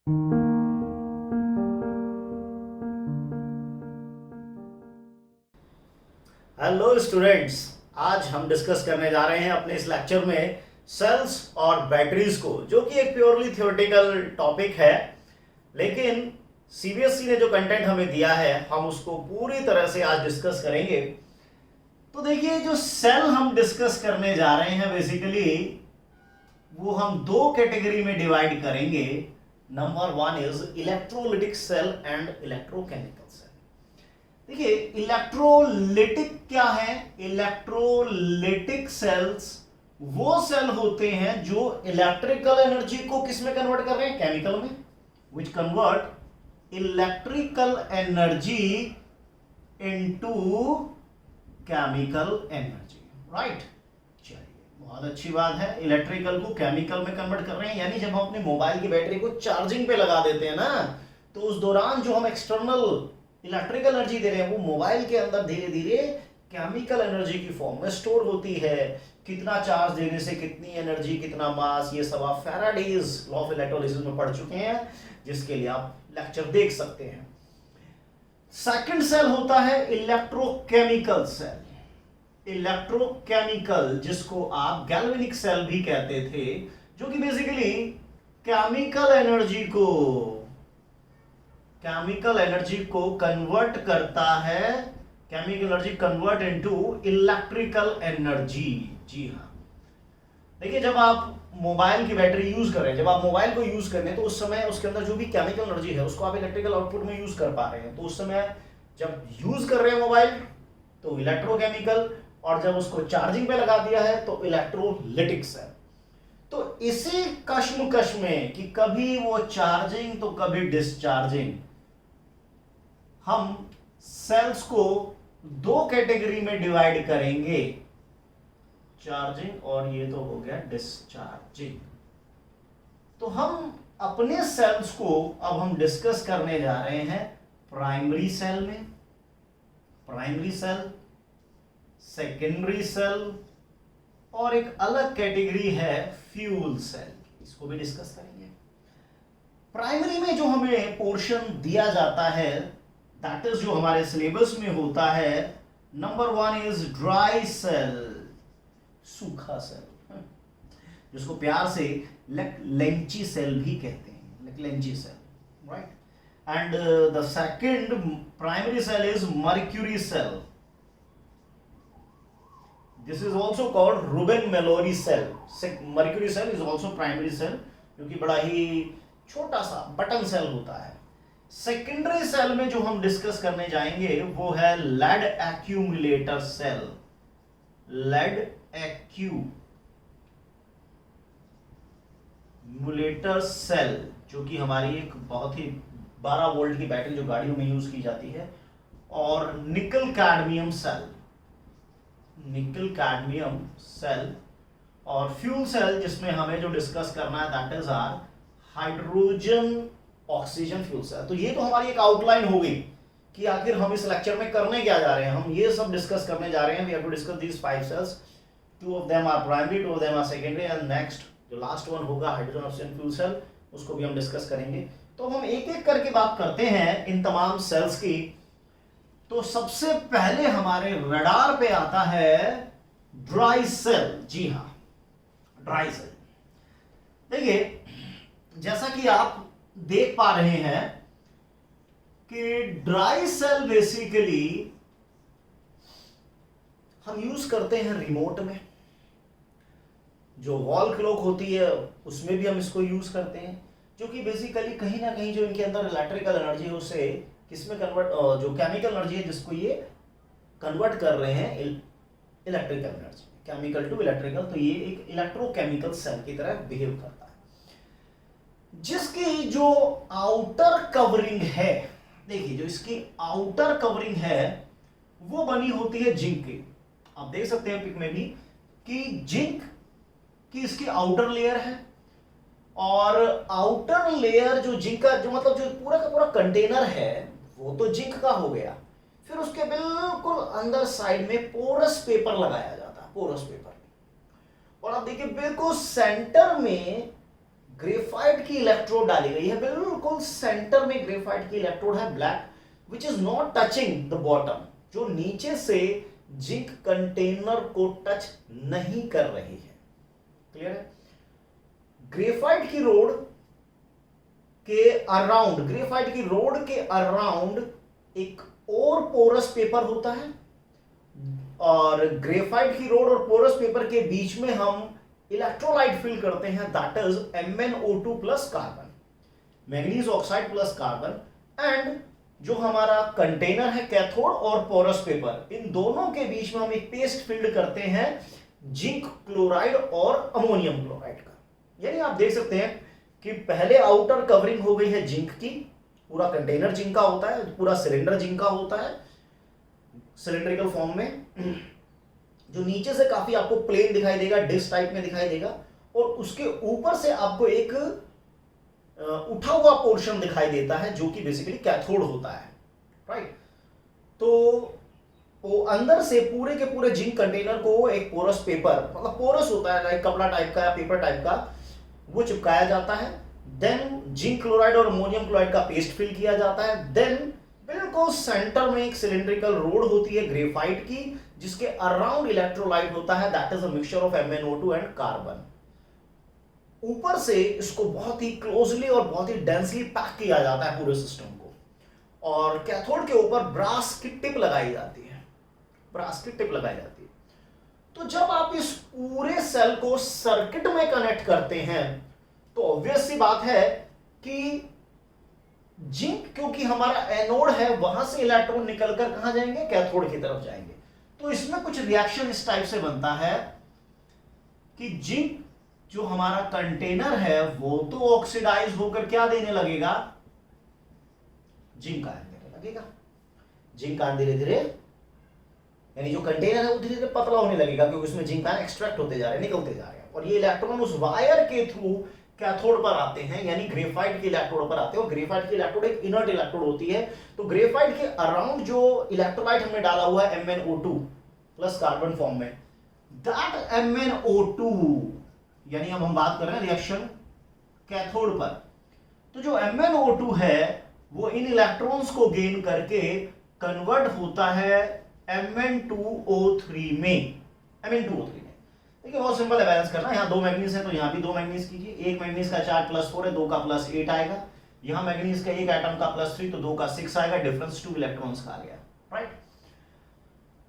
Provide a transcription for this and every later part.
Hello students, आज हम discuss करने जा रहे हैं अपने इस लेक्चर में सेल्स और बैटरीज को, जो कि एक प्योरली थ्योरेटिकल टॉपिक है। लेकिन सीबीएसई ने जो कंटेंट हमें दिया है हम उसको पूरी तरह से आज डिस्कस करेंगे। तो देखिए, जो सेल हम डिस्कस करने जा रहे हैं बेसिकली वो हम दो कैटेगरी में डिवाइड करेंगे। Number one is electrolytic cell and electrochemical cell. देखिए, इलेक्ट्रोलिटिक क्या है? इलेक्ट्रोलिटिक सेल्स वो सेल होते हैं जो इलेक्ट्रिकल एनर्जी को किस में कन्वर्ट कर रहे हैं? केमिकल में। Which convert electrical energy into chemical energy. Right, चलिए, बहुत अच्छी बात है। इलेक्ट्रिकल को केमिकल में कन्वर्ट कर रहे हैं, यानी जब हम अपने मोबाइल की बैटरी को चार्जिंग पे लगा देते हैं ना, तो उस दौरान जो हम एक्सटर्नल इलेक्ट्रिकल एनर्जी दे रहे हैं वो मोबाइल के अंदर धीरे धीरे केमिकल एनर्जी की फॉर्म में स्टोर होती है। कितना चार्ज देने से कितनी एनर्जी, कितना मास, ये सब आप फैराडेज लॉ ऑफ इलेक्ट्रोलिसिस में पढ़ चुके हैं, जिसके लिए आप लेक्चर देख सकते हैं। सेकंड सेल होता है इलेक्ट्रोकेमिकल सेल। इलेक्ट्रोकेमिकल, जिसको आप गैल्वेनिक सेल भी कहते थे, जो कि बेसिकली केमिकल एनर्जी को कन्वर्ट करता है। Chemical energy convert into electrical energy. जी हाँ, देखिए, जब आप मोबाइल की बैटरी यूज कर रहे हैं, जब आप मोबाइल को यूज कर रहे हैं, तो उस समय उसके अंदर जो भी केमिकल एनर्जी है उसको आप इलेक्ट्रिकल आउटपुट में यूज कर पा रहे हैं। तो उस समय जब यूज कर रहे हैं मोबाइल तो इलेक्ट्रोकेमिकल, और जब उसको चार्जिंग पे लगा दिया है तो इलेक्ट्रोलिटिक सेल। तो इसी कश्मकश में कि कभी वो चार्जिंग तो कभी डिस्चार्जिंग, हम सेल्स को दो कैटेगरी में डिवाइड करेंगे, चार्जिंग और ये तो हो गया डिस्चार्जिंग। तो हम अपने सेल्स को अब हम डिस्कस करने जा रहे हैं प्राइमरी सेल में, प्राइमरी सेल, सेकेंडरी सेल, और एक अलग कैटेगरी है फ्यूल सेल, इसको भी डिस्कस करेंगे। प्राइमरी में जो हमें पोर्शन दिया जाता है, दैट इज जो हमारे सिलेबस में होता है, number one is dry cell, सूखा सेल, जिसको प्यार से लेंची सेल भी कहते हैं, Leclanche cell, right. And the second primary cell is mercury cell. This is also called Ruben Mallory cell. Mercury cell is also primary cell, जो कि बड़ा ही छोटा सा बटन सेल होता है। सेकेंडरी सेल में जो हम डिस्कस करने जाएंगे वो है lead accumulator cell. Lead accumulator cell, जो कि हमारी एक बहुत ही 12 वोल्ट की बैटरी जो गाड़ियों में यूज की जाती है। और nickel cadmium cell, nickel cadmium cell. और फ्यूल सेल, जिसमें हमें जो डिस्कस करना है that is our hydrogen oxygen fuel cell. तो ये तो हमारी एक आउटलाइन हो गई कि आखिर हम इस लेक्चर में करने क्या जा रहे हैं। हम ये सब डिस्कस करने जा रहे हैं। We have to discuss these 5 cells, 2 of them are primary, 2 of them are secondary, and next जो लास्ट वन होगा हाइड्रोजन ऑक्सीजन फ्यूल सेल, उसको भी हम डिस्कस करेंगे। तो हम एक एक करके बात करते हैं इन तमाम सेल्स की। तो सबसे पहले हमारे रडार पे आता है ड्राई सेल। जी हाँ, ड्राई सेल। देखिए, जैसा कि आप देख पा रहे हैं कि ड्राई सेल बेसिकली हम यूज करते हैं रिमोट में, जो वॉल क्लॉक होती है उसमें भी हम इसको यूज करते हैं, जो कि बेसिकली कहीं ना कहीं जो इनके अंदर इलेक्ट्रिकल एनर्जी है उसे किसमें कन्वर्ट, जो केमिकल एनर्जी है जिसको ये कन्वर्ट कर रहे हैं electrical energy, chemical to electrical. तो ये एक इलेक्ट्रोकेमिकल सेल की तरह बिहेव करता है, जिसकी जो आउटर कवरिंग है, देखिए जो इसकी आउटर कवरिंग है वो बनी होती है जिंक की। आप देख सकते हैं पिक में भी कि जिंक की इसकी आउटर लेयर है, और आउटर लेयर जो जिंक का जो मतलब जो पूरा का पूरा कंटेनर है वो तो जिंक का हो गया। फिर उसके बिल्कुल अंदर साइड में पोरस पेपर लगाया जाता है, पोरस पेपर। और आप देखिए बिल्कुल सेंटर में ग्रेफाइट की इलेक्ट्रोड डाली गई है, बिल्कुल सेंटर में ग्रेफाइट की इलेक्ट्रोड है black, which is not touching the bottom, जो नीचे से जिंक कंटेनर को टच नहीं कर रही है। क्लियर है? ग्रेफाइट की रोड के अराउंड, ग्रेफाइट की रोड के अराउंड एक और पोरस पेपर होता है, और ग्रेफाइट की रोड और पोरस पेपर के बीच में हम इलेक्ट्रोलाइट फिल करते हैं, that is MnO2 plus carbon, manganese oxide plus carbon. And जो हमारा कंटेनर है कैथोड और पोरस पेपर, इन दोनों के बीच में हम एक पेस्ट फिल्ड करते हैं जिंक क्लोराइड और अमोनियम क्लोराइड का। यानी आप देख सकते हैं कि पहले आउटर कवरिंग हो गई है जिंक की, पूरा कंटेनर जिंक का होता है, पूरा सिलेंडर जिंक का होता है सिलेंड्रिकल फॉर्म में, जो नीचे से काफी आपको प्लेन दिखाई देगा, डिस्क टाइप में दिखाई देगा, और उसके ऊपर से आपको एक उठा हुआ पोर्शन दिखाई देता है जो कि बेसिकली कैथोड होता है, राइट। तो वो अंदर से पूरे के पूरे जिंक कंटेनर को एक पोरस पेपर, मतलब पोरस होता है लाइक कपड़ा टाइप का या पेपर टाइप का, वो चिपकाया जाता है। देन जिंक क्लोराइड और अमोनियम क्लोराइड का पेस्ट फिल किया जाता है। देन बिल्कुल सेंटर में एक सिलिंड्रिकल रोड होती है ग्रेफाइट की, जिसके अराउंड इलेक्ट्रोलाइट होता है, that is a mixture of MnO2 and carbon. ऊपर से इसको बहुत ही क्लोजली और बहुत ही डेंसली पैक किया जाता है पूरे सिस्टम को, और कैथोड के ऊपर ब्रास की टिप लगाई जाती है, ब्रास की टिप लगाई जाती है। तो जब आप इस पूरे सेल को सर्किट में कनेक्ट करते हैं तो ऑब्वियस सी बात है कि जिंक, क्योंकि हमारा एनोड है, वहां से इलेक्ट्रॉन निकलकर कहां जाएंगे, कैथोड की तरफ जाएंगे। तो इसमें कुछ रिएक्शन इस टाइप से बनता है कि जिंक जो हमारा कंटेनर है वो तो ऑक्सीडाइज होकर क्या देने लगेगा, जिंक आयन देने लगेगा। जिंक आयन धीरे धीरे, यानी जो कंटेनर है वो धीरे धीरे पतला होने लगेगा, क्योंकि उसमें जिंक आयन एक्सट्रैक्ट होते जा रहे हैं, निकलते जा रहे हैं, और ये इलेक्ट्रॉन उस वायर के थ्रू कैथोड पर आते हैं, यानी ग्रेफाइट के इलेक्ट्रोड पर आते हैं। और ग्रेफाइट की इलेक्ट्रोड एक इनर्ट इलेक्ट्रोड होती है, तो ग्रेफाइट के अराउंड जो इलेक्ट्रोलाइट हमने डाला हुआ है MnO2 प्लस कार्बन फॉर्म में, दैट MnO2, यानी अब हम बात कर रहे हैं रिएक्शन कैथोड पर, तो जो MnO2 है वो इन इलेक्ट्रॉन्स को गेन करके कन्वर्ट होता है Mn2O3 में, Mn2O3 में। देखिए बहुत सिंपल है बैलेंस करना, यहाँ 2 मैग्नीज है तो यहाँ भी 2 मैग्नीज कीजिए, एक मैग्नीज का चार्ज +4 है, 2 का +8 आएगा, यहाँ मैग्नीज का एक एटम का +3 तो 2 का 6 आएगा, डिफरेंस 2 इलेक्ट्रॉन्स का आ गया, राइट।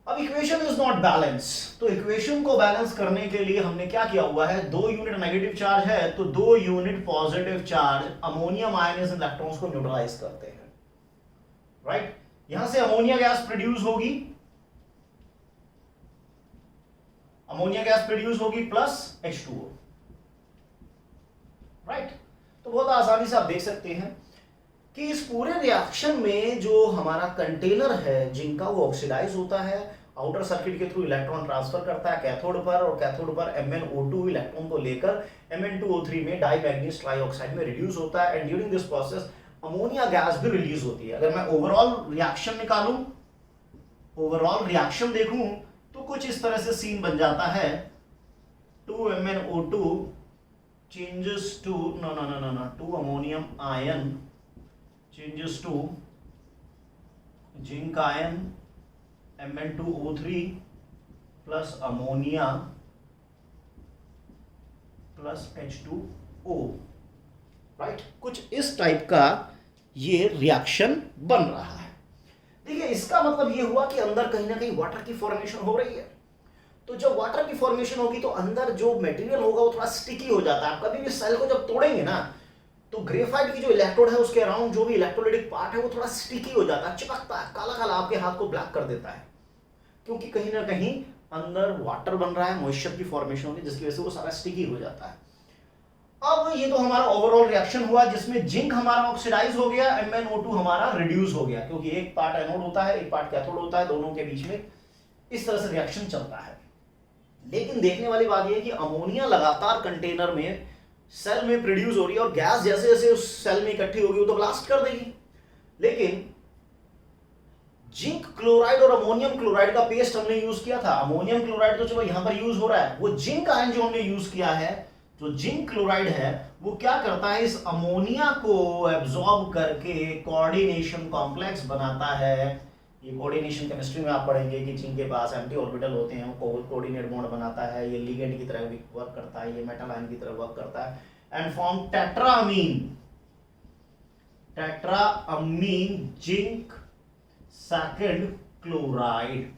अब इक्वेशन इज नॉट बैलेंस, तो इक्वेशन को बैलेंस करने के लिए हमने क्या किया हुआ है, 2 यूनिट नेगेटिव चार्ज है तो 2 unit positive charge ammonium ion electrons को न्यूट्रलाइज करते हैं, राइट। यहां से अमोनिया गैस प्रोड्यूस होगी, अमोनिया गैस प्रोड्यूस होगी प्लस H2O, राइट। तो बहुत आसानी से आप देख सकते हैं कि इस पूरे रिएक्शन में जो हमारा कंटेनर है जिंक का, वो ऑक्सीडाइज होता है, आउटर सर्किट के थ्रू इलेक्ट्रॉन ट्रांसफर करता है कैथोड पर, और कैथोड पर MnO2 इलेक्ट्रॉन को लेकर Mn2O3 में डाईमैग्नीज ट्राइऑक्साइड में रिड्यूस होता है, and during this process ammonia gas भी रिलीज होती है। अगर मैं ओवरऑल रिएक्शन निकालूं, ओवरऑल रिएक्शन देखूं, तो कुछ इस तरह से सीन बन जाता है, 2MnO2 changes to 2 ammonium ion changes to zinc ion Mn2O3 plus ammonia plus H2O, right. कुछ इस टाइप का ये रिएक्शन बन रहा है। देखिए इसका मतलब ये हुआ कि अंदर कहीं ना कहीं वाटर की फॉर्मेशन हो रही है, तो जब वाटर की फॉर्मेशन होगी तो अंदर जो मटेरियल होगा वो थोड़ा स्टिकी हो जाता है। आप कभी भी सेल को जब तोड़ेंगे ना, तो ग्रेफाइट की जो इलेक्ट्रोड है उसके अराउंड जो भी इलेक्ट्रोलाइटिक पार्ट है वो थोड़ा स्टिकी हो जाता है, चिपकता है, काला काला आपके हाथ को ब्लैक कर देता है, क्योंकि कहीं ना कहीं अंदर वाटर बन रहा है, मॉइस्चर की फॉर्मेशन होगी, जिसकी वजह से वो सारा स्टिकी हो जाता है। अब ये तो हमारा ओवरऑल रिएक्शन हुआ जिसमें जिंक हमारा ऑक्सीडाइज हो गया, MnO2 हमारा रिड्यूस हो गया, क्योंकि एक पार्ट एनोड होता है, एक पार्ट कैथोड होता है, दोनों के बीच में इस तरह से रिएक्शन चलता है। लेकिन देखने वाली बात यह है कि अमोनिया लगातार कंटेनर में सेल में प्रोड्यूस हो रही है, और गैस जैसे जैसे उस सेल में इकट्ठी होगी वो तो ब्लास्ट कर देगी। लेकिन जिंक क्लोराइड और अमोनियम क्लोराइड का पेस्ट हमने यूज किया था, अमोनियम क्लोराइड तो चलो यहां पर यूज हो रहा है, वो जिंक आयन जो हमने यूज किया है, जो जिंक क्लोराइड है वो क्या करता है, इस अमोनिया को एब्जॉर्ब करके कोऑर्डिनेशन कॉम्प्लेक्स बनाता है। ये कोऑर्डिनेशन केमिस्ट्री में आप पढ़ेंगे कि जिंक के पास एंटी ऑर्बिटल होते हैं, वो कोऑर्डिनेट बॉन्ड बनाता है, ये लिगेंड की तरह वर्क करता है, ये मेटल आयन की तरह वर्क करता है and form tetraammine zinc second chloride.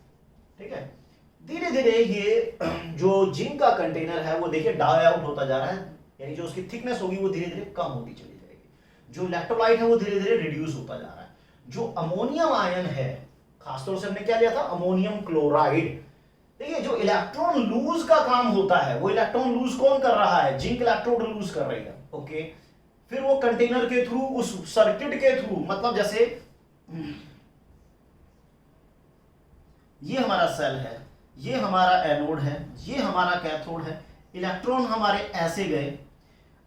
ठीक है, धीरे धीरे ये जो जिंक का कंटेनर है वो देखिए डाई आउट होता जा रहा है, यानी जो उसकी थिकनेस होगी वो धीरे धीरे कम होती चली जाएगी, जो इलेक्ट्रोलाइट है वो धीरे धीरे रिड्यूस होता जा रहा है। जो अमोनियम आयन है, खासतौर से हमने क्या लिया था, अमोनियम क्लोराइड। देखिए जो इलेक्ट्रॉन लूज का काम होता है, वो इलेक्ट्रॉन लूज कौन कर रहा है, जिंक इलेक्ट्रोड लूज कर रही है। ओके, फिर वो कंटेनर के थ्रू, उस सर्किट के थ्रू, मतलब जैसे ये हमारा सेल है, ये हमारा एनोड है, ये हमारा कैथोड है, इलेक्ट्रॉन हमारे ऐसे गए।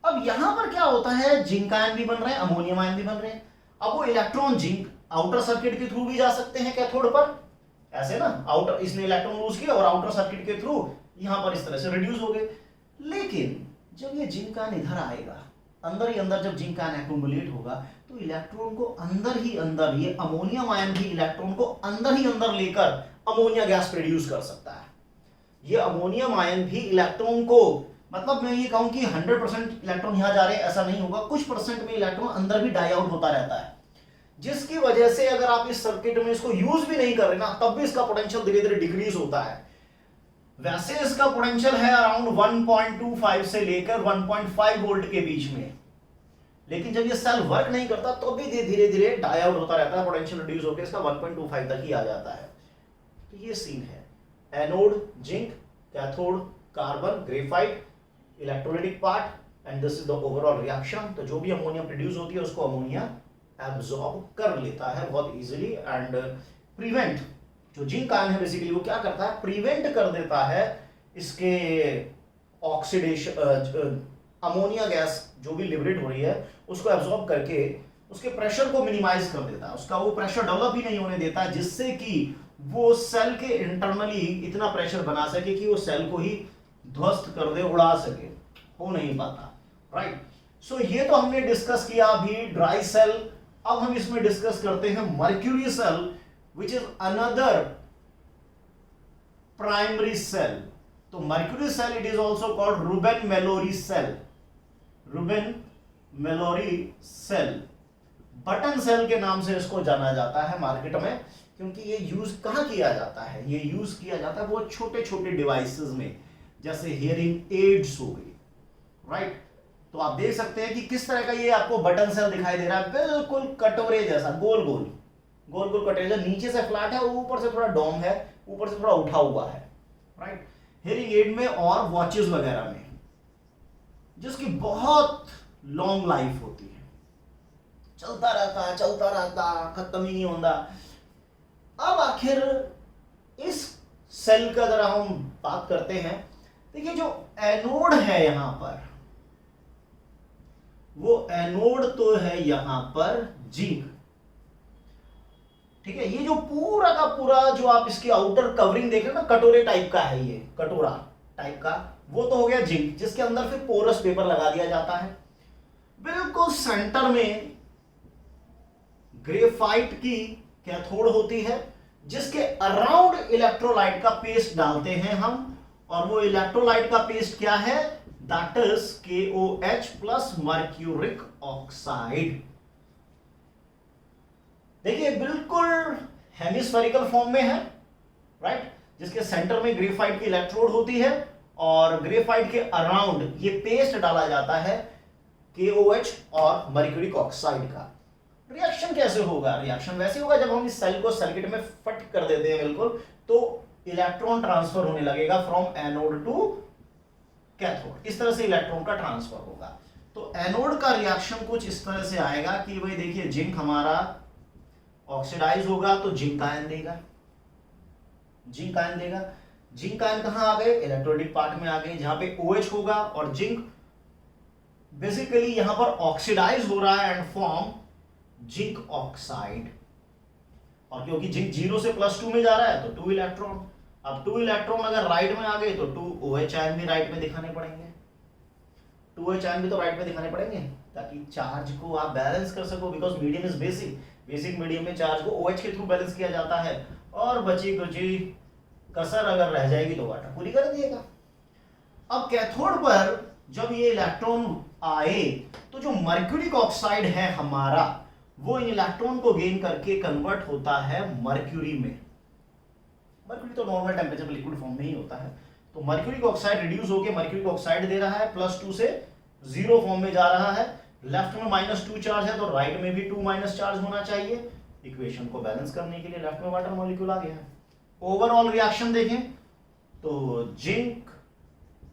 अब यहां पर क्या होता है, जिंक आयन भी बन रहे हैं, अमोनियम आयन भी बन रहे हैं। अब वो इलेक्ट्रॉन जिंक आउटर सर्किट के थ्रू भी जा सकते हैं कैथोड पर, ऐसे ना, आउटर इसने इलेक्ट्रॉन लूज किया और आउटर सर्किट के थ्रू यहां पर इस तरह से रिड्यूस हो गए। लेकिन जब ये जिंक आयन इधर आएगा, अंदर ही अंदर जब जिंक आयन एक्युमुलेट होगा, तो इलेक्ट्रॉन को अंदर ही अंदर, ये अमोनियम आयन भी इलेक्ट्रॉन को अंदर ही अंदर लेकर अमोनिया गैस प्रोड्यूस कर सकता है। ये अमोनियम आयन भी इलेक्ट्रॉन को, मतलब मैं ये कहूं कि 100% इलेक्ट्रॉन यहां जा रहे हैं ऐसा नहीं होगा, कुछ परसेंट में इलेक्ट्रॉन अंदर भी डाई आउट होता रहता है, जिसकी वजह से अगर आप इस सर्किट में इसको यूज भी नहीं कर रहे ना, तब भी इसका पोटेंशियल धीरे धीरे डिक्रीज होता है। वैसे इसका पोटेंशियल है अराउंड 1.25 से लेकर 1.5 वोल्ट के बीच में, लेकिन जब ये सेल वर्क नहीं करता तो भी धीरे धीरे डाई आउट होता रहता है, पोटेंशियल रिड्यूस होकर इसका 1.25 तक ही आ जाता है। तो ये सीन है, anode zinc, cathode carbon, graphite, electrolytic part and this is the overall reaction. तो जो भी अमोनिया प्रोड्यूस होती है उसको अमोनिया एब्जॉर्ब कर लेता है बहुत इजीली एंड प्रिवेंट, जो जिंक आयन है बेसिकली वो क्या करता है, प्रिवेंट कर देता है इसके ऑक्सीडेशन, अमोनिया गैस जो भी लिबरेट हो रही है उसको एब्जॉर्ब करके उसके प्रेशर को मिनिमाइज कर देता है, उसका वो प्रेशर डेवलप ही नहीं होने देता, जिससे कि वो सेल के इंटरनली इतना प्रेशर बना सके कि वो सेल को ही ध्वस्त कर दे, उड़ा सके, हो नहीं पाता। राइट, सो ये तो हमने डिस्कस किया अभी ड्राई सेल। अब हम इसमें डिस्कस करते हैं mercury cell, which is another primary cell. तो mercury cell it is also called Ruben Mallory cell, Ruben Mallory cell, button cell के नाम से इसको जाना जाता है मार्केट में, क्योंकि ये यूज कहां किया जाता है, ये यूज किया जाता है बहुत छोटे छोटे डिवाइसेस में, जैसे हियरिंग एड्स हो गई। राइट, तो आप देख सकते हैं कि किस तरह का ये आपको बटन सेल दिखाई दे रहा है, बिल्कुल कटोरे जैसा, गोल गोल गोल गोल कटोरे जैसा, नीचे से फ्लैट है, ऊपर से थोड़ा डोम है, ऊपर से थोड़ा उठा हुआ है। राइट, हियरिंग एड में और वॉचेस वगैरह में, जिसकी बहुत लॉन्ग लाइफ होती है, चलता रहता, खत्म ही नहीं होता। अब आखिर इस सेल का जरा हम बात करते हैं। देखिए जो एनोड है यहां पर, वो एनोड तो है यहां पर जिंक। ठीक है, ये जो पूरा का पूरा जो आप इसकी आउटर कवरिंग देख रहे हैं ना, कटोरे टाइप का है, ये कटोरा टाइप का, वो तो हो गया जिंक, जिसके अंदर फिर पोरस पेपर लगा दिया जाता है। बिल्कुल सेंटर में ग्रेफाइट की कैथोड होती है, जिसके अराउंड इलेक्ट्रोलाइट का पेस्ट डालते हैं हम, और वो इलेक्ट्रोलाइट का पेस्ट क्या है, that is KOH plus mercuric oxide. देखिए बिल्कुल हेमिस्फेरिकल फॉर्म में है, राइट, जिसके सेंटर में ग्रेफाइट की इलेक्ट्रोड होती है और ग्रेफाइट के अराउंड ये पेस्ट डाला जाता है KOH और मर्क्यूरिक ऑक्साइड का। रिएक्शन कैसे होगा, रिएक्शन वैसे होगा जब हम इस सेल को सर्किट में फट कर देते हैं बिल्कुल, तो इलेक्ट्रॉन ट्रांसफर होने लगेगा फ्रॉम एनोड टू कैथोड, इस तरह से इलेक्ट्रॉन का ट्रांसफर होगा। तो एनोड का रिएक्शन कुछ इस तरह से आएगा कि भाई देखिए जिंक हमारा ऑक्सीडाइज होगा तो जिंक आयन देगा, जिंक आयन देगा। जिंक आयन कहां आ गए, इलेक्ट्रोलाइटिक पार्ट में आ गए, जहां पे OH होगा और जिंक बेसिकली यहां पर ऑक्सीडाइज हो रहा है एंड फॉर्म जिंक ऑक्साइड। और क्योंकि जिंक 0 से +2 में जा रहा है तो 2 इलेक्ट्रॉन, अब 2 इलेक्ट्रॉन अगर राइट में आ गए तो 2 OH आयन भी राइट में दिखाने पड़ेंगे। 2H आयन भी तो राइट में दिखाने पड़ेंगे ताकि चार्ज को आप बैलेंस कर सको, because medium is basic medium में चार्ज को OH के थ्रू बैलेंस किया जाता है, और बची कुची कसर अगर रह जाएगी तो वाटर पूरी कर दिएगा। अब कैथोड पर जब ये इलेक्ट्रॉन आए तो जो मर्क्यूरिक ऑक्साइड है हमारा, वो इन इलेक्ट्रॉन को गेन करके कन्वर्ट होता है मर्क्यूरी में। मर्क्यूरी तो नॉर्मल टेम्परेचर लिक्विड फॉर्म में ही होता है, तो मर्क्यूरिक ऑक्साइड रिड्यूस होकर मर्क्यूरिक ऑक्साइड दे रहा है, +2 से 0 फॉर्म में जा रहा है। लेफ्ट में -2 चार्ज है तो राइट में भी 2- चार्ज होना चाहिए। इक्वेशन को बैलेंस करने के लिए लेफ्ट में वाटर मॉलिक्यूल आ गया है। ओवरऑल रिएक्शन देखें तो जिंक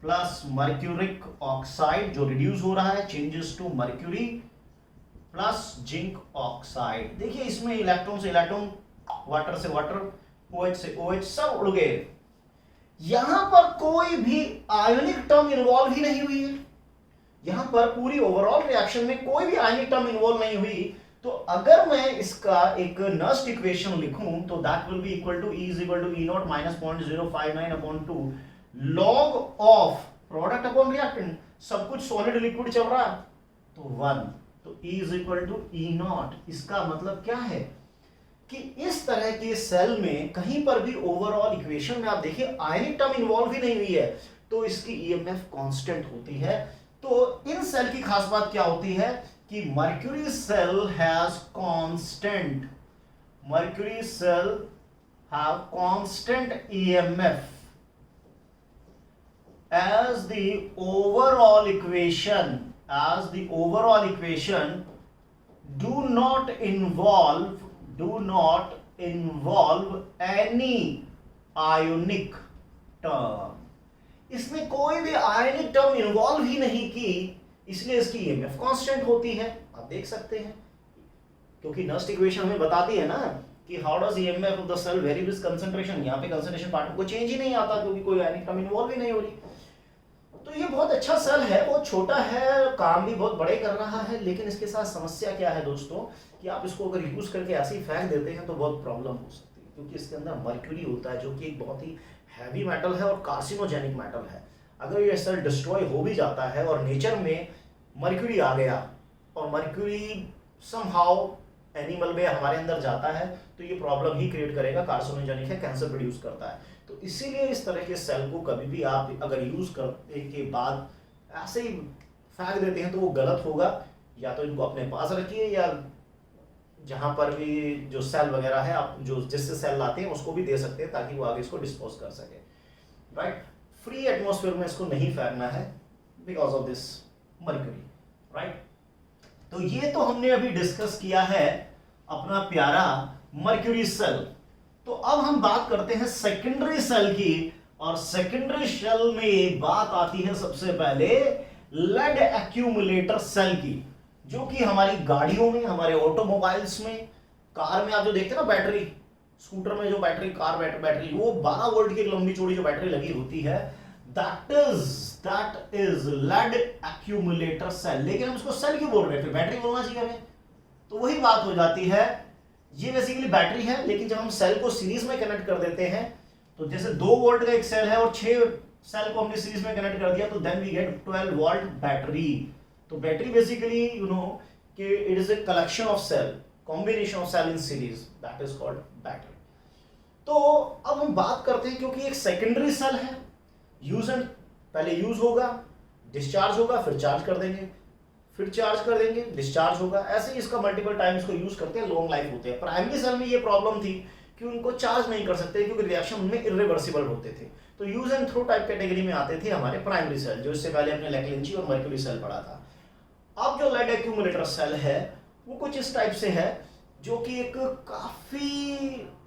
प्लस मर्क्यूरिक ऑक्साइड जो रिड्यूस हो रहा है, changes to mercury plus zinc oxide. देखिए इसमें इलेक्ट्रॉन से इलेक्ट्रॉन, वाटर से वाटर, OH से OH सब उड़ गए। यहां पर कोई भी आयोनिक टर्म इन्वॉल्व ही नहीं हुई है। यहां पर पूरी ओवरऑल रिएक्शन में कोई भी आयोनिक टर्म इन्वॉल्व नहीं हुई। तो अगर मैं इसका एक नस्ट इक्वेशन लिखूं तो that will be equal to E is equal to E0 minus 0.059/2 log of product upon reactant. सब कुछ सॉलिड लिक्विड चल रहा है तो 1, तो E is equal to E0। इसका मतलब क्या है कि इस तरह के सेल में कहीं पर भी ओवरऑल इक्वेशन में आप देखिए आयनिक टर्म इन्वॉल्व ही नहीं हुई है, तो इसकी EMF कांस्टेंट होती है। तो इन सेल की खास बात क्या होती है कि mercury cell has constant, mercury cell have constant EMF as the overall equation do not involve any ionic term। इसमें कोई भी आयनिक टर्म इन्वॉल्व ही नहीं की, इसलिए इसकी EMF कांस्टेंट होती है। आप देख सकते हैं क्योंकि नस्ट इक्वेशन हमें बताती है ना कि how does EMF of the cell vary with concentration. यहाँ पे कंसंट्रेशन पार्ट को चेंज ही नहीं आता क्योंकि कोई आयनिक टर्म इन्वॉल्व ही नहीं हो रही। तो ये बहुत अच्छा सेल है, बहुत छोटा है, काम भी बहुत बड़े कर रहा है, लेकिन इसके साथ समस्या क्या है दोस्तों कि आप इसको अगर यूज करके ऐसे ही फेंक देते हैं तो बहुत प्रॉब्लम हो सकती है, क्योंकि इसके अंदर मर्क्यूरी होता है जो कि एक बहुत ही हैवी मेटल है और कार्सिनोजेनिक मेटल है। अगर ये सेल डिस्ट्रॉय हो भी जाता है और नेचर में मर्क्यूरी आ गया और मर्क्यूरी समहाउ एनिमल में हमारे अंदर जाता है तो ये प्रॉब्लम ही क्रिएट करेगा, कार्सिनोजेनिक है, कैंसर प्रोड्यूस करता है। तो इसीलिए इस तरह के सेल को कभी भी आप अगर यूज करने के बाद ऐसे ही फेंक देते हैं तो वो गलत होगा। या तो इनको अपने पास रखिए या जहां पर भी जो सेल वगैरह है आप जो जिससे सेल लाते हैं उसको भी दे सकते हैं ताकि वो आगे इसको डिस्पोज कर सके। राइट, फ्री एटमॉस्फेयर में इसको नहीं फेंकना है because of this mercury. Right, तो ये तो हमने अभी डिस्कस किया है अपना प्यारा मर्क्यूरी सेल। तो अब हम बात करते हैं सेकेंडरी सेल की, और सेकेंडरी सेल में बात आती है सबसे पहले लेड एक्यूमुलेटर सेल की, जो कि हमारी गाड़ियों में, हमारे ऑटोमोबाइल्स में, कार में आप जो देखते हैं ना बैटरी, स्कूटर में जो बैटरी, कार बैटरी, वो 12 वोल्ट की लंबी चौड़ी जो बैटरी लगी होती है, that is lead accumulator cell. लेकिन हम उसको सेल क्यों बोल रहे हैं, फिर बैटरी बोलना चाहिए हमें। तो वही बात हो जाती है, ये बेसिकली बैटरी है, लेकिन जब हम सेल को सीरीज में कनेक्ट कर देते हैं तो जैसे 2 वोल्ट का एक सेल है और 6 सेल को हमने सीरीज में कनेक्ट कर दिया तो then we get 12 volt battery. तो बैटरी बेसिकली यू नो कि it is a collection of cell, combination of cell in series, that is called battery. तो अब हम बात करते हैं, क्योंकि एक सेकेंडरी सेल है, यूज एंड पहले यूज होगा, डिस्चार्ज होगा, फिर चार्ज कर देंगे, फिर चार्ज कर देंगे, डिस्चार्ज होगा, ऐसे ही इसका मल्टीपल टाइम्स को यूज करते हैं, लॉन्ग लाइफ होते हैं। प्राइमरी सेल में ये प्रॉब्लम थी कि उनको चार्ज नहीं कर सकते क्योंकि रिएक्शन उनमें इरिवर्सिबल होते थे। तो use and throw type category में आते थे हमारे प्राइमरी सेल, जो इससे पहले हमने लेक्लेंची और मर्क्यूरी सेल पढ़ा था। अब जो लेड एक्यूमुलेटर सेल है वो कुछ इस टाइप से है, जो कि एक काफी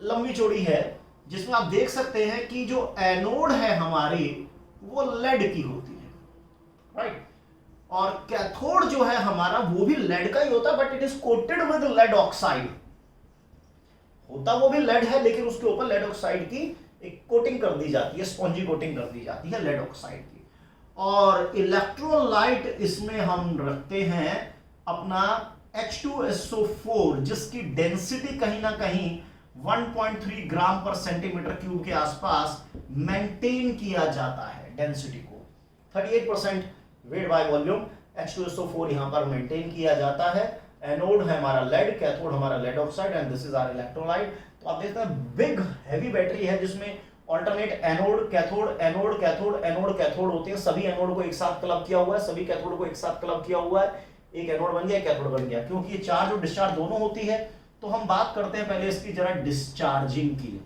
लंबी चौड़ी है, जिसमें आप देख सकते हैं कि जो एनोड है हमारी वो लेड की होती है। राइट, और कैथोड जो है हमारा वो भी लेड का ही होता है, but it is coated with lead oxide. होता वो भी लेड है लेकिन उसके ऊपर लेड ऑक्साइड की एक कोटिंग कर दी जाती है, स्पॉन्जी कोटिंग कर दी जाती है लेड ऑक्साइड की। और इलेक्ट्रोलाइट इसमें हम रखते हैं अपना H2SO4, जिसकी डेंसिटी कहीं ना कहीं 1.3 ग्राम पर सेंटीमीटर क्यूब के आसपास मेंटेन किया जाता है। डेंसिटी को 38% वेट बाय वॉल्यूम H2SO4 यहाँ पर मेंटेन किया जाता है। एनोड है हमारा लेड, कैथोड हमारा lead oxide and this is our electrolyte. तो आप देखते हैं बिग हैवी बैटरी है जिसमें alternate anode cathode anode cathode anode cathode होते हैं। सभी एनोड को एक साथ क्लब किया हुआ है, सभी कैथोड को एक साथ क्लब किया हुआ है, एक एनोड बन गया, कैथोड बन गया। क्योंकि ये चार्ज और डिस्चार्ज दोनों होती है, तो हम बात करते हैं पहले इसकी जरा डिस्चार्जिंग की।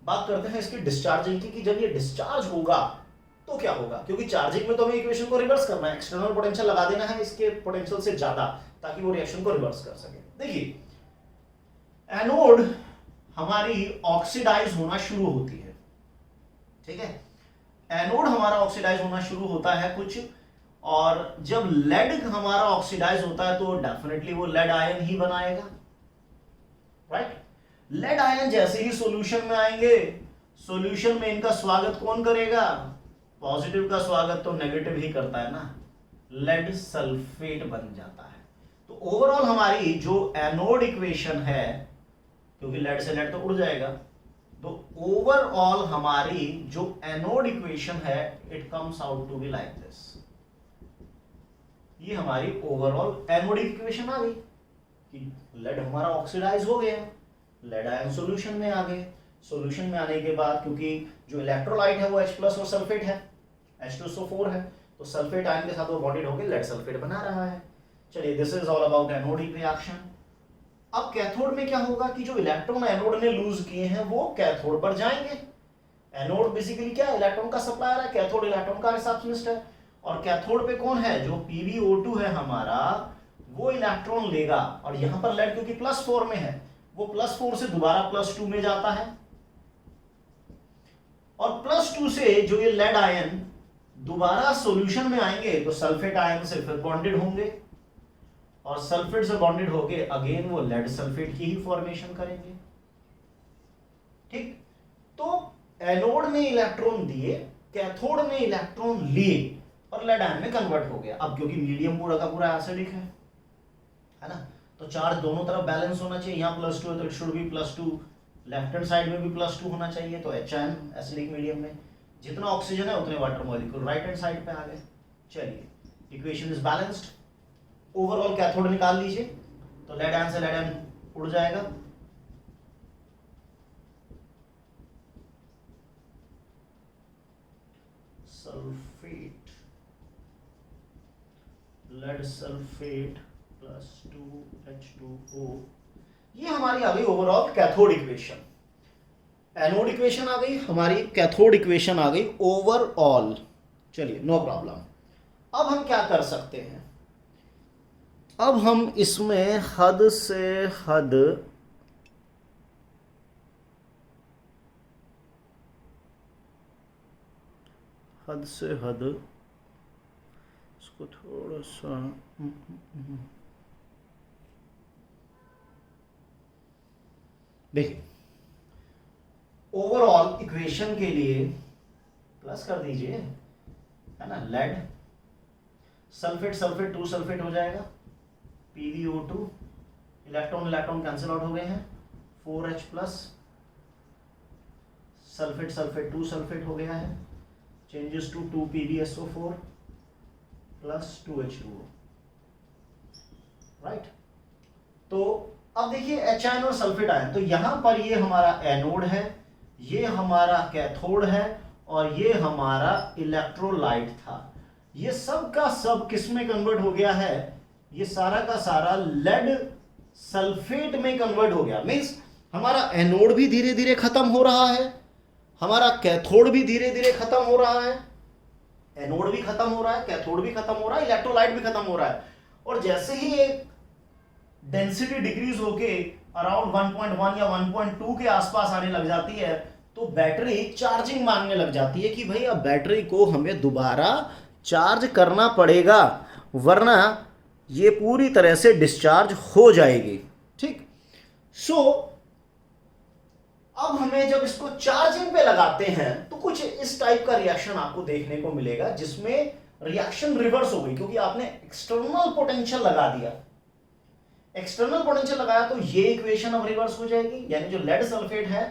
बात करते हैं इसकी डिस्चार्जिंग की कि जब ये डिस्चार्ज होगा तो क्या होगा, क्योंकि चार्जिंग में तो हमें इक्वेशन को रिवर्स करना है, एक्सटर्नल पोटेंशियल लगा देना है इसके पोटेंशियल से ज्यादा, ताकि वो रिएक्शन को रिवर्स कर सके। देखिए एनोड हमारी ऑक्सीडाइज होना शुरू होती है, ठीक है, एनोड हमारा ऑक्सीडाइज होना शुरू होता है कुछ, और जब लेड हमारा ऑक्सीडाइज होता है तो डेफिनेटली वो लेड आयन ही बनाएगा, राइट। लेड आयन जैसे ही सॉल्यूशन में आएंगे, सॉल्यूशन में इनका स्वागत कौन करेगा, पॉजिटिव का स्वागत तो नेगेटिव ही करता है ना, लेड सल्फेट बन जाता है। तो ओवरऑल हमारी जो एनोड इक्वेशन है, क्योंकि लेड से लेड तो उड़ जाएगा, तो ओवरऑल हमारी जो एनोड इक्वेशन है it comes out to be like this. ये हमारी ओवरऑल एनोड इक्वेशन आ गई कि लेड हमारा ऑक्सीडाइज हो गया, लेड आयन सॉल्यूशन में आ गए। सॉल्यूशन में आने के बाद क्योंकि जो इलेक्ट्रोलाइट है वो H+ और सल्फेट है, H2SO4 है, तो सल्फेट आयन के साथ वो बॉन्डेड होकर लेड सल्फेट बना रहा है। चलिए this is all about anodic reaction. अब कैथोड में क्या होगा कि जो इलेक्ट्रॉन एनोड ने लूज किए हैं वो कैथोड पर जाएंगे। एनोड बेसिकली क्या है, इलेक्ट्रॉन का सप्लायर है, कैथोड इलेक्ट्रॉन का रिसेप्शनिस्ट है, और कैथोड पे कौन है, जो PbO2 है हमारा, वो इलेक्ट्रॉन लेगा। और यहां पर लेड क्योंकि +4 में है, वो +4 से दोबारा +2 में जाता है, और +2 से जो ये लेड आयन दोबारा सॉल्यूशन में आएंगे तो सल्फेट आयन से फिर बॉन्डेड होंगे, और सल्फेट से बॉन्डेड होके अगेन वो लेड सल्फेट की ही फॉर्मेशन करेंगे, ठीक। तो एनोड ने इलेक्ट्रॉन दिए, कैथोड ने इलेक्ट्रॉन लिए और लेड आयन में कन्वर्ट हो गया। अब क्योंकि मीडियम पूरा का पूरा एसिडिक है ना, तो चार्ज दोनों तरफ बैलेंस होना चाहिए। यहाँ +2 है तो it should be +2, left hand side में भी +2 होना चाहिए, तो HN एसिडिक मीडियम में जितना ऑक्सीजन है उतने water molecule right hand side पे आ गए। चलिए equation is balanced. Overall cathode निकाल लीजिए, तो लेड आयन से लेड आयन उड़ जाएगा, सल्फेट लेड सल्फेट +2H2O, ये हमारी आ गई overall cathode equation. Anode equation आ गई हमारी, कैथोड इक्वेशन आ गई ओवरऑल। चलिए नो प्रॉब्लम। अब हम क्या कर सकते हैं, अब हम इसमें हद से हद इसको थोड़ा सा देखिए, ओवरऑल इक्वेशन के लिए प्लस कर दीजिए, है ना, लेड सल्फेट सल्फेट 2 सल्फेट हो जाएगा, PbO2, electron electron cancel out हो गए हैं, 4H+, सल्फेट सल्फेट 2 सल्फेट हो गया है, changes to 2PbSO4 +2H2O, right. तो अब देखिए H आयन और सल्फेट आयन, तो यहां पर ये हमारा एनोड है, ये हमारा कैथोड है, और ये हमारा इलेक्ट्रोलाइट था। ये सब का सब किस में कन्वर्ट हो गया है, ये सारा का सारा लेड सल्फेट में कन्वर्ट हो गया। मींस हमारा एनोड भी धीरे धीरे खत्म हो रहा है, हमारा कैथोड भी धीरे धीरे खत्म हो रहा है, एनोड भी खत्म हो रहा है, कैथोड भी खत्म हो रहा है, इलेक्ट्रोलाइट भी खत्म हो रहा है। और जैसे ही एक डेंसिटी डिक्रीज होके अराउंड 1.1 या 1.2 के आसपास आने लग जाती है, तो बैटरी चार्जिंग मांगने लग जाती है कि भाई अब बैटरी को हमें दोबारा चार्ज करना पड़ेगा, वरना ये पूरी तरह से डिस्चार्ज हो जाएगी, ठीक। सो अब हमें जब इसको चार्जिंग पे लगाते हैं तो कुछ इस टाइप का रिएक्शन आपको देखने को मिलेगा, जिसमें रिएक्शन रिवर्स हो गई, क्योंकि आपने एक्सटर्नल पोटेंशियल लगा दिया। एक्सटर्नल पोटेंशियल लगाया तो ये इक्वेशन अब रिवर्स हो जाएगी, यानी जो लेड सल्फेट है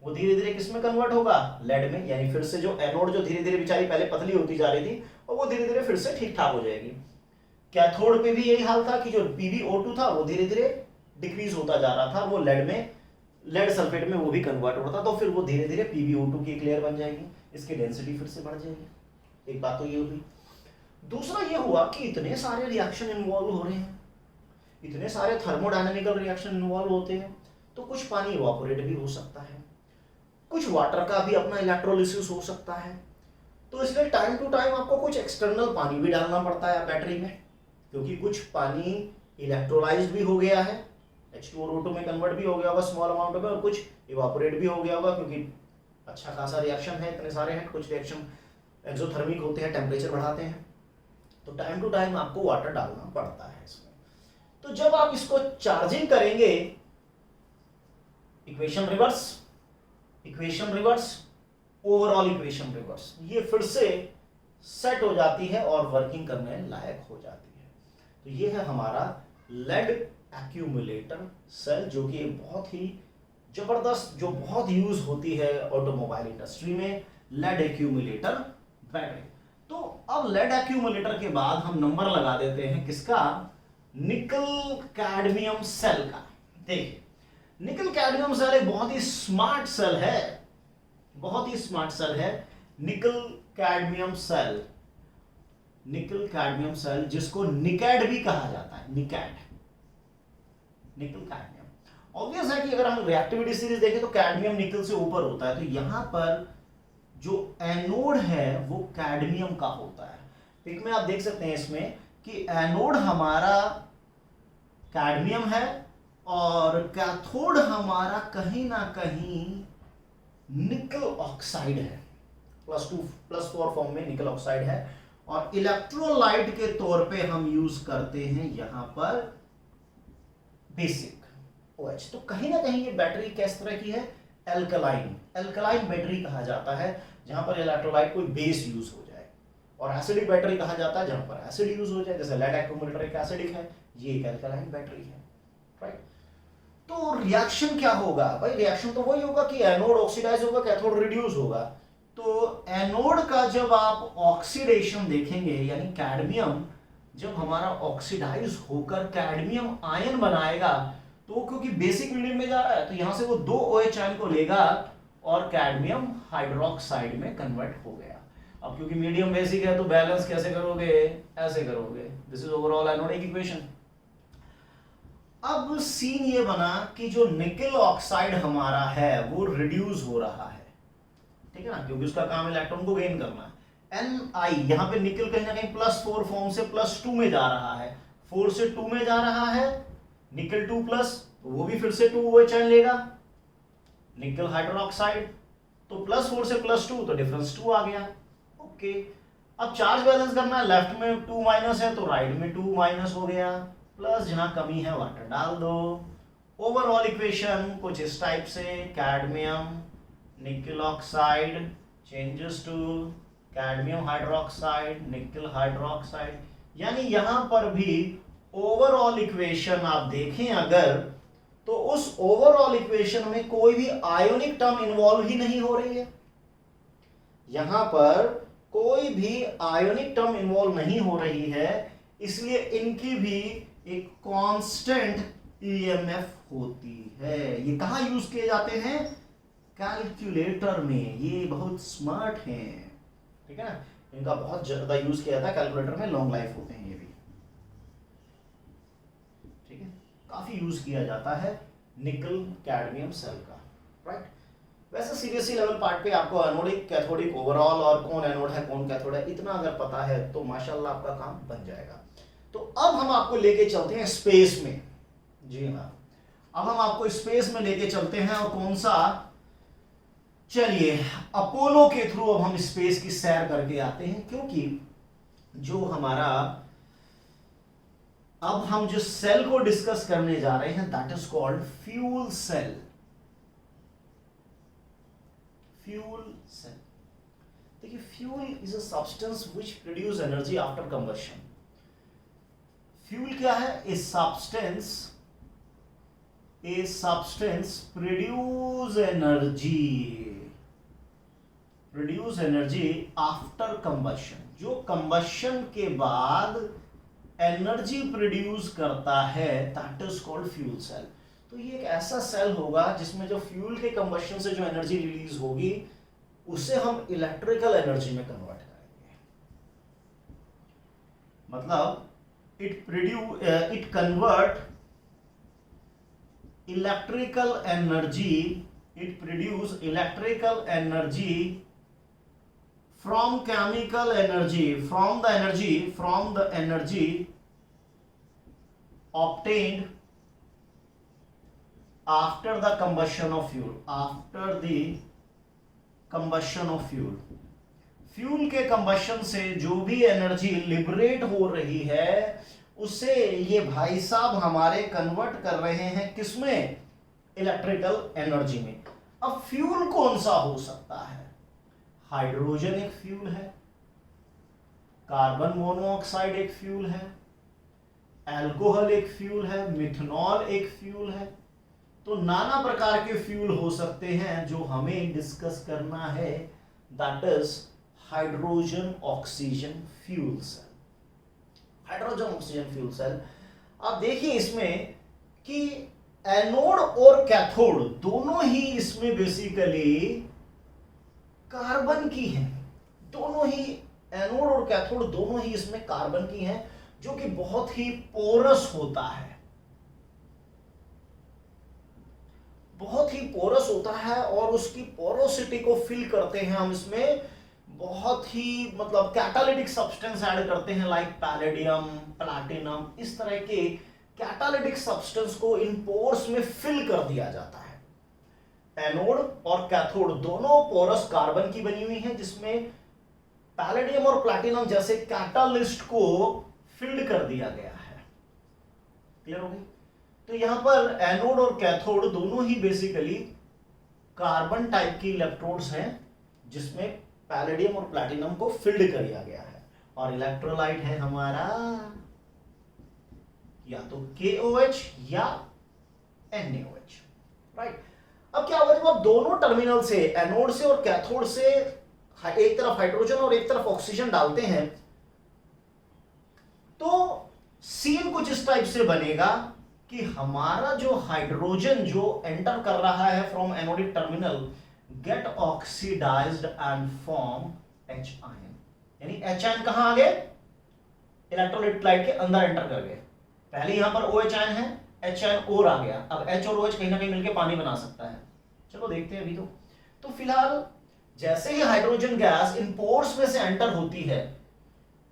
वो धीरे धीरे किस में कन्वर्ट होगा, लेड में। यानी फिर से जो एनोड जो धीरे धीरे बेचारी पहले पतली होती जा रही थी और वो धीरे धीरे फिर से ठीक ठाक हो जाएगी। कैथोड पे भी यही हाल था कि जो PbO2 था वो धीरे धीरे डिक्रीज होता जा रहा था, वो लेड में, लेड सल्फेट में वो भी कन्वर्ट होता था, तो फिर वो धीरे धीरे PbO2 की एक लेयर बन जाएगी, इसकी डेंसिटी फिर से बढ़ जाएगी। एक बात तो ये होगी। दूसरा ये हुआ कि इतने सारे रिएक्शन इन्वॉल्व हो रहे हैं, इतने सारे थर्मोडायनेमिकल रिएक्शन इन्वॉल्व होते हैं, तो कुछ पानी इवापोरेट भी हो सकता है, कुछ वाटर का भी अपना इलेक्ट्रोलिसिस हो सकता है। तो इसलिए टाइम टू टाइम आपको कुछ एक्सटर्नल पानी भी डालना पड़ता है बैटरी में, क्योंकि कुछ पानी इलेक्ट्रोलाइज्ड भी हो गया है, H2O2 में कन्वर्ट भी हो गया होगा स्मॉल अमाउंट में, और कुछ इवापोरेट भी हो गया होगा, क्योंकि अच्छा खासा रिएक्शन है, इतने सारे हैं। कुछ रिएक्शन एक्सोथर्मिक होते हैं, टेम्परेचर बढ़ाते हैं, तो टाइम टू टाइम आपको वाटर डालना पड़ता है इसमें। तो जब आप इसको चार्जिंग करेंगे, equation reverse, overall equation reverse, ये फिर से सेट हो जाती है और वर्किंग करने लायक हो जाती है। तो ये है हमारा लेड एक्यूमुलेटर सेल, जो कि बहुत ही जबरदस्त, जो बहुत यूज होती है ऑटोमोबाइल इंडस्ट्री में, लेड एक्यूमुलेटर बैटरी। तो अब लेड एक्यूमुलेटर के बाद हम नंबर लगा देते हैं किसका, निकल कैडमियम सेल का। देखिए, निकल कैडमियम सेल एक बहुत ही स्मार्ट सेल है, बहुत ही स्मार्ट सेल है nickel cadmium cell. Nickel cadmium cell जिसको निकैड भी कहा जाता है, निकैड, निकल कैडमियम। ऑब्वियस है कि अगर हम रिएक्टिविटी सीरीज देखें तो कैडमियम निकल से ऊपर होता है, तो यहां पर जो एनोड है वो कैडमियम का होता है। पिक में आप देख सकते हैं इसमें कि एनोड हमारा कैडमियम है और कैथोड हमारा कहीं ना कहीं निकल ऑक्साइड है, +4 फॉर्म में निकल ऑक्साइड है, और इलेक्ट्रोलाइट के तौर पे हम यूज करते हैं यहां पर बेसिक OH। तो कहीं ना कहीं ये बैटरी किस तरह की है, एल्कलाइन बैटरी कहा जाता है, जहां पर इलेक्ट्रोलाइट कोई बेस यूज हो जाए, और एसिडिक बैटरी कहा जाता है जहां पर एसिड यूज हो जाए, जैसे लेड एक्यूमुलेटर एक एसिडिक है, ये एक एल्कलाइन बैटरी है, राइट। तो रिएक्शन क्या होगा भाई, रिएक्शन तो वही होगा कि एनोड ऑक्सीडाइज होगा, कैथोड रिड्यूस होगा। तो एनोड का जब आप ऑक्सीडेशन देखेंगे, यानी कैडमियम जब हमारा ऑक्सीडाइज होकर कैडमियम आयन बनाएगा, तो क्योंकि बेसिक मीडियम में जा रहा है, तो यहां से वो 2 OH आयन को लेगा और कैडमियम हाइड्रोक्साइड में कन्वर्ट हो गया। अब क्योंकि मीडियम बेसिक है तो बैलेंस कैसे करोगे, ऐसे करोगे। This is overall anodic equation. अब सीन ये बना कि जो निकल ऑक्साइड हमारा है वो रिड्यूस हो रहा है, ठीक है ना, क्योंकि उसका काम इलेक्ट्रॉन को गेन करना है। Ni यहां पे निकल कहीं ना कहीं +4 फॉर्म से +2 में जा रहा है, 4 से 2 में जा रहा है, निकल 2+, तो वो भी फिर से 2 OH आयन लेगा, निकल हाइड्रोक्साइड, तो +4 से +2 तो डिफरेंस 2 आ गया। ओके, अब चार्ज बैलेंस करना है, लेफ्ट में 2- है तो राइट में 2- हो गया, प्लस जहां कमी है वाटर डाल दो। ओवरऑल इक्वेशन कुछ इस टाइप से, cadmium nickel oxide changes to cadmium hydroxide, nickel hydroxide. यानी यहां पर भी ओवरऑल इक्वेशन आप देखें अगर, तो उस ओवरऑल इक्वेशन में कोई भी आयोनिक टर्म इन्वॉल्व ही नहीं हो रही है, यहां पर कोई भी आयोनिक टर्म इन्वॉल्व नहीं हो रही है, इसलिए इनकी भी एक कांस्टेंट ईएमएफ होती है। ये कहां यूज किए जाते हैं, कैलकुलेटर में। ये बहुत स्मार्ट हैं, ठीक है ना, इनका बहुत ज्यादा यूज किया जाता है कैलकुलेटर में, लॉन्ग लाइफ होते हैं ये भी, ठीक है, काफी यूज किया जाता है निकल कैडमियम सेल का, राइट। वैसे सीबीएसई लेवल पार्ट पे आपको एनोडिक कैथोडिक ओवरऑल और कौन एनोड है कौन कैथोड है इतना अगर पता है तो माशाल्लाह आपका काम बन जाएगा। तो अब हम आपको लेके चलते हैं स्पेस में, जी हाँ, अब हम आपको स्पेस में लेके चलते हैं, और कौन सा, चलिए अपोलो के थ्रू अब हम स्पेस की सैर करके आते हैं, क्योंकि जो हमारा अब हम जो सेल को डिस्कस करने जा रहे हैं that is called fuel cell. Fuel cell, देखिए fuel is a substance which produce energy after combustion. Fuel क्या है, a substance a substance produce energy after combustion, जो कंबशन के बाद एनर्जी प्रोड्यूस करता है, that is called fuel cell. तो ये एक ऐसा सेल होगा जिसमें जो फ्यूल के कंबशन से जो एनर्जी रिलीज होगी उसे हम इलेक्ट्रिकल एनर्जी में कन्वर्ट करेंगे। मतलब it convert electrical energy, it produce electrical energy from chemical energy, from the energy obtained after the combustion of fuel, after the combustion of fuel। Fuel के combustion से जो भी एनर्जी लिबरेट हो रही है उसे ये भाई साहब हमारे कन्वर्ट कर रहे हैं किसमें, इलेक्ट्रिकल एनर्जी में। अब फ्यूल कौन सा हो सकता है, हाइड्रोजन एक फ्यूल है, कार्बन मोनोऑक्साइड एक फ्यूल है, अल्कोहल एक फ्यूल है, मिथनॉल एक फ्यूल है। तो नाना प्रकार के फ्यूल हो सकते हैं जो हमें डिस्कस करना है, that is hydrogen oxygen fuel cell. Hydrogen oxygen fuel cell, आप देखिए इसमें कि एनोड और कैथोड दोनों ही इसमें बेसिकली कार्बन की हैं, दोनों ही एनोड और कैथोड दोनों ही इसमें कार्बन की हैं, जो कि बहुत ही पोरस होता है, बहुत ही पोरस होता है। और उसकी पोरोसिटी को फिल करते हैं हम इसमें बहुत ही मतलब कैटालिटिक सब्सटेंस ऐड करते हैं, लाइक पैलेडियम, प्लैटिनम, इस तरह के कैटालिटिक सब्सटेंस को इन पोर्स में फिल कर दिया जाता है। एनोड और कैथोड दोनों पोरस कार्बन की बनी हुई हैं, जिसमें पैलेडियम और प्लैटिनम जैसे कैटालिस्ट को फिल्ड कर दिया गया है। क्लियर हो गई? तो यहां पर एनोड और कैथोड दोनों ही बेसिकली कार्बन टाइप की इलेक्ट्रोड्स हैं, जिसमें पैलेडियम और प्लैटिनम को फिल्ड कर दिया गया है। और इलेक्ट्रोलाइट है हमारा या तो KOH या NaOH, राइट। अब क्या होगा, जब आप दोनों टर्मिनल से, एनोड से और कैथोड से, एक तरफ हाइड्रोजन और एक तरफ ऑक्सीजन डालते हैं, तो सीन कुछ इस टाइप से बनेगा कि हमारा जो हाइड्रोजन जो एंटर कर रहा है from anodic terminal get oxidized and form H ion, यानी H आयन कहां आ गए, इलेक्ट्रोलाइट के अंदर एंटर कर गए। पहले यहां पर OH आयन है, H आयन और आ गया, अब H और OH कहीं ना कहीं मिलकर पानी बना सकता है। चलो देखते हैं अभी। तो फिलहाल जैसे ही हाइड्रोजन गैस इन पोर्स में से एंटर होती है,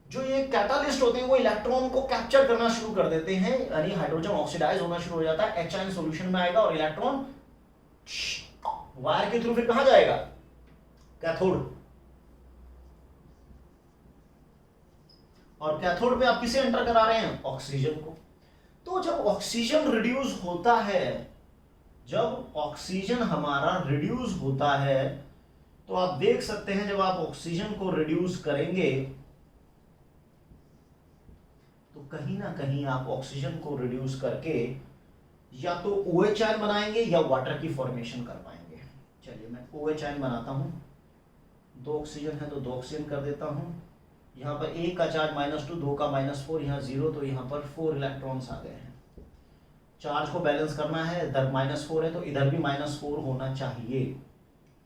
जो ये कैटालिस्ट होते हैं वो इलेक्ट्रॉन को कैप्चर करना शुरू कर देते हैं, यानी हाइड्रोजन ऑक्सीडाइज होना शुरू हो जाता है, H आयन सॉल्यूशन में आएगा और इलेक्ट्रॉन वायर के थ्रू फिर कहां जाएगा, कैथोड। और कैथोड पे आप किसे एंटर करा रहे हैं, ऑक्सीजन को। तो जब ऑक्सीजन रिड्यूस होता है, जब ऑक्सीजन हमारा रिड्यूस होता है, तो आप देख सकते हैं जब आप ऑक्सीजन को रिड्यूस करेंगे तो कहीं ना कहीं आप ऑक्सीजन को रिड्यूस करके या तो OH आयन बनाएंगे या वाटर की फॉर्मेशन कर पाएंगे। चलिए मैं OH आयन बनाता हूं, 2 ऑक्सीजन है तो 2 ऑक्सीजन कर देता हूं। यहां पर 1 का चार्ज -2, 2 का -4, यहां 0, तो यहां पर 4 इलेक्ट्रॉन्स आ गए हैं। चार्ज को बैलेंस करना है, इधर -4 है तो इधर भी -4 होना चाहिए,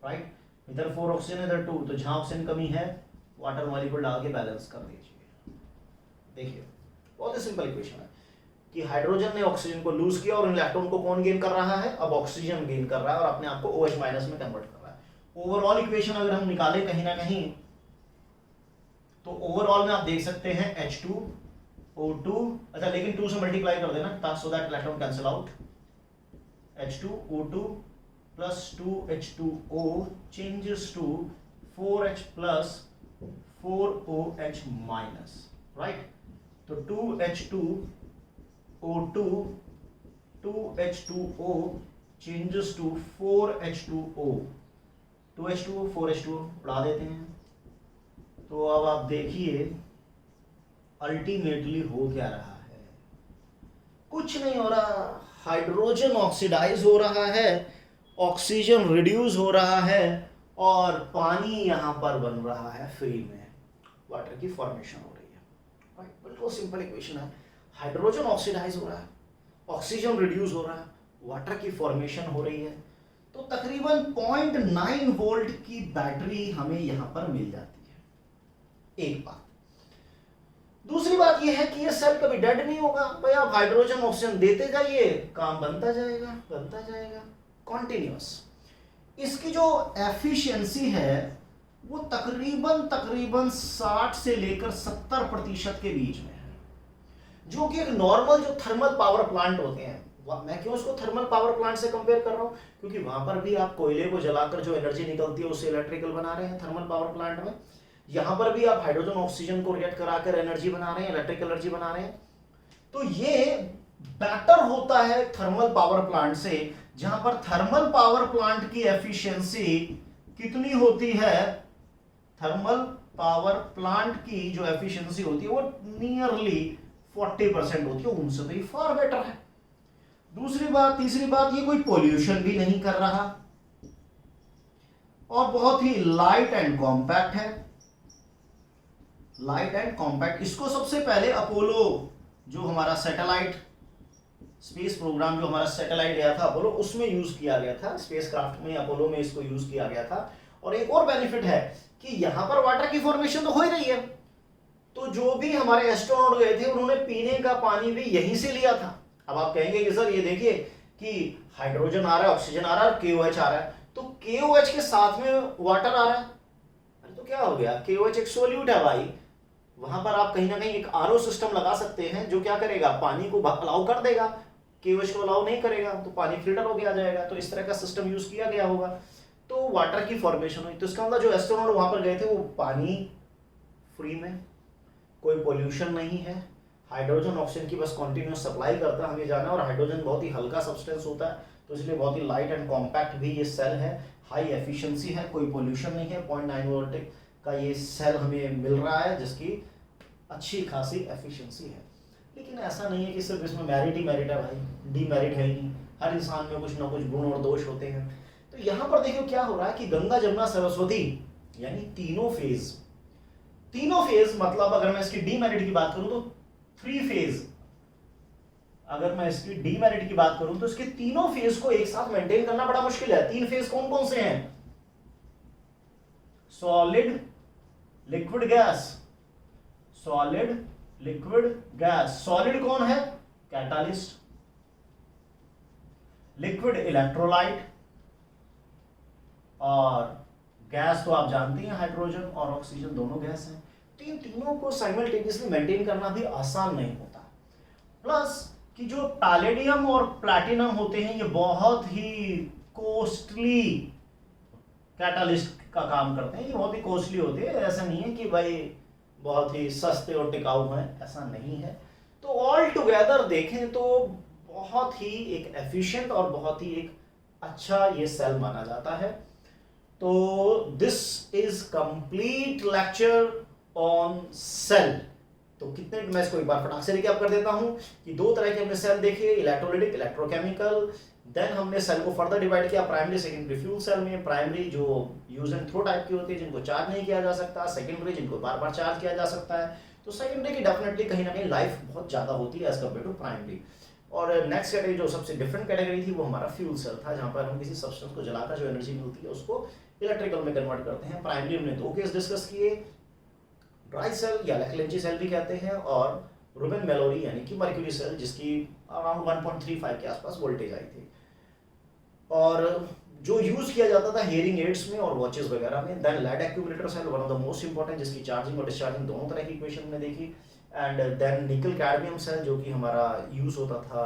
राइट। इधर 4 ऑक्सीजन, इधर 2, तो जहां ऑक्सीजन कमी है वाटर मॉलिक्यूल डाल के बैलेंस कर दीजिए। देखिए बहुत ही सिंपल इक्वेशन है कि हाइड्रोजन ने ऑक्सीजन को लूज किया और इलेक्ट्रॉन को कौन गेन कर रहा है, अब ऑक्सीजन गेन कर रहा है और अपने आप को OH- में कन्वर्ट कर रहा है। ओवरऑल इक्वेशन अगर हम निकालें कहीं ना कहीं, तो ओवरऑल में आप देख सकते हैं H2O2, अच्छा लेकिन 2 से मल्टीप्लाई कर देना so that electron cancel out, H2O2 plus 2H2O changes to 4H plus 4OH minus, right. तो 2H2O changes to 4H2O, 2H2O 4H2O उड़ा देते हैं। तो अब आप देखिए अल्टीमेटली हो क्या रहा है, कुछ नहीं हो रहा, हाइड्रोजन ऑक्सीडाइज हो रहा है, ऑक्सीजन रिड्यूस हो रहा है और पानी यहां पर बन रहा है फ्री में, वाटर की फॉर्मेशन हो रही है। राइट, बिल्कुल सिंपल इक्वेशन है। हाइड्रोजन ऑक्सीडाइज हो रहा है, ऑक्सीजन रिड्यूस हो रहा है, वाटर की फॉर्मेशन हो रही है, तो तकरीबन 0.9 वोल्ट की बैटरी हमें यहां पर मिल जाती है। एक बात। दूसरी बात यह है कि ये सेल कभी डेड नहीं होगा भाई, आप हाइड्रोजन ऑक्सीजन देते जाइए, काम बनता जाएगा कॉन्टिन्यूअस। इसकी जो एफिशिएंसी है वो तकरीबन 60 से लेकर 70% के बीच में है, जो कि एक नॉर्मल जो थर्मल पावर प्लांट होते हैं, मैं क्यों उसको थर्मल पावर प्लांट से कंपेयर कर रहा हूं, क्योंकि वहां पर भी आप कोयले को जलाकर जो एनर्जी निकलती है उससे इलेक्ट्रिकल बना रहे हैं थर्मल पावर प्लांट में। यहां पर भी आप हाइड्रोजन ऑक्सीजन को रिएक्ट कराकर एनर्जी बना रहे हैं, इलेक्ट्रिक एनर्जी बना रहे हैं। तो ये बेटर होता है थर्मल पावर प्लांट से, जहां पर थर्मल पावर प्लांट की एफिशिएंसी कितनी होती है, थर्मल पावर प्लांट की जो एफिशिएंसी होती है वो नियरली 40% होती है, उनसे तो ये फार बेटर है। तीसरी बात, ये कोई पोल्यूशन भी नहीं कर रहा और बहुत ही लाइट एंड कॉम्पैक्ट है। इसको सबसे पहले अपोलो जो हमारा सैटेलाइट स्पेस प्रोग्राम जो हमारा सैटेलाइट गया था अपोलो, उसमें यूज किया गया था, स्पेसक्राफ्ट में अपोलो में इसको यूज किया गया था। और एक और बेनिफिट है कि यहां पर वाटर की फॉर्मेशन तो हो ही रही है, तो जो भी हमारे एस्ट्रोनॉट गए थे उन्होंने पीने का पानी भी यहीं से लिया था। अब आप कहेंगे कि सर ये देखिए कि हाइड्रोजन आ रहा है, ऑक्सीजन आ रहा है और KOH आ रहा है, तो KOH के साथ में वाटर आ रहा है, अरे तो क्या हो गया, KOH एक सोल्यूट है भाई। वहां पर आप कहीं ना कहीं एक RO सिस्टम लगा सकते हैं जो क्या करेगा, पानी को अलाउ कर देगा, KOH को अलाउ नहीं करेगा तो पानी फिल्टर होकर आ जाएगा। तो इस तरह का सिस्टम यूज किया गया होगा, तो वाटर की फॉर्मेशन हुई। तो इसका मतलब जो एस्ट्रोनॉट वहां पर गए थे वो पानी फ्री में, कोई पोल्यूशन नहीं है, हाइड्रोजन ऑक्सीजन की बस कॉन्टिन्यूस सप्लाई करता है, हमें जाना। और हाइड्रोजन बहुत ही हल्का सब्सटेंस होता है, तो इसलिए बहुत ही लाइट एंड कॉम्पैक्ट भी ये सेल है, हाई एफिशिएंसी है, कोई पोल्यूशन नहीं है, 0.9 वोल्ट का ये सेल हमें मिल रहा है जिसकी अच्छी खासी एफिशिएंसी है। लेकिन ऐसा नहीं है कि सिर्फ इसमें मेरिट ही मेरिट है भाई, डीमेरिट है ही, हर इंसान में कुछ ना कुछ गुण और दोष होते हैं। तो यहाँ पर देखो क्या हो रहा है कि गंगा जमुना सरस्वती यानी तीनों फेज मतलब अगर मैं इसकी डीमेरिट की बात करूं तो 3 फेज, अगर मैं इसकी डीमेरिट की बात करूं तो इसके तीनों फेज को एक साथ मेंटेन करना बड़ा मुश्किल है। 3 फेज कौन कौन से हैं, सॉलिड लिक्विड गैस, सॉलिड कौन है, कैटालिस्ट, लिक्विड इलेक्ट्रोलाइट, और गैस तो आप जानते हैं हाइड्रोजन और ऑक्सीजन दोनों गैस हैं। तो इन तीनों को साइमल्टेनियसली मेंटेन करना भी आसान नहीं होता। प्लस कि जो पैलेडियम और प्लैटिनम होते हैं ये बहुत ही कॉस्टली कैटालिस्ट का काम करते हैं, ये बहुत ही कॉस्टली होते हैं। ऐसा नहीं है कि भाई बहुत ही सस्ते और टिकाऊ हैं, ऐसा नहीं है। तो ऑल टुगेदर देखें तो बहुत ही एक एफिशिएंट और बहुत ही एक अच्छा ये सेल माना जाता है। तो this is complete lecture on sale. तो कितने मैं इसको एक बार फटाक से रिकैप कर देता हूं कि 2 तरह के हमने सेल देखे, इलेक्ट्रोलाइटिक, इलेक्ट्रोकेमिकल। देन हमने सेल को फर्दर डिवाइड किया प्राइमरी सेकेंडरी फ्यूल सेल में। प्राइमरी जो यूज एंड थ्रो टाइप की होती है जिनको चार्ज नहीं किया जा सकता, सेकेंडरी जिनको बार बार चार्ज किया जा सकता है। तो सेकेंडरी की डेफिनेटली कहीं ना कहीं लाइफ बहुत ज्यादा होती है एज कम्पेयर टू प्राइमरी। और नेक्स्ट कैटेगरी जो सबसे डिफरेंट कैटेगरी थी वो हमारा फ्यूल सेल था, जहां पर हम किसी सब्सटेंस को जलाकर जो एनर्जी मिलती है उसको इलेक्ट्रिकल में कन्वर्ट करते हैं। प्राइमरी हमने 2 केस डिस्कस किए, ड्राई सेल या लेक्लेंजी सेल भी कहते हैं, और रूबेन मेलोरी यानी कि मर्क्यूरी सेल जिसकी अराउंड 1.35 के आसपास वोल्टेज आई थी, और जो यूज किया जाता था हेयरिंग एड्स में और वॉचेस वगैरह में। Then lead accumulator cell, one of the most important, जिसकी चार्जिंग और डिस्चार्जिंग दोनों तरह की इक्वेशन हमने देखी। And then nickel cadmium cell जो कि हमारा यूज होता था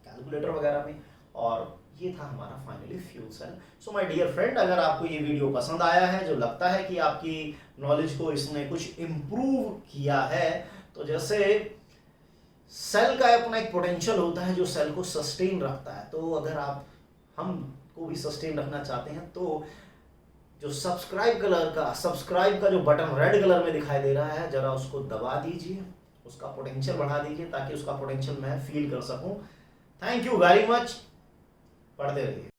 कैलकुलेटर वगैरह में, और ये था हमारा finally fuel cell. So my dear friend, अगर आपको ये वीडियो पसंद आया है, जो लगता है कि आपकी नॉलेज को इसने कुछ इम्प्रूव किया है, तो जैसे सेल का अपना एक पोटेंशियल होता है जो सेल को सस्टेन रखता है, तो अगर आप हमको भी सस्टेन रखना चाहते हैं तो जो सब्सक्राइब का जो बटन रेड कलर में दिखाई दे रहा है, जरा उसको दबा दीजिए, उसका पोटेंशियल बढ़ा दीजिए ताकि उसका पोटेंशियल मैं फील कर सकूं। Thank you very much. पढ़ते रहिए।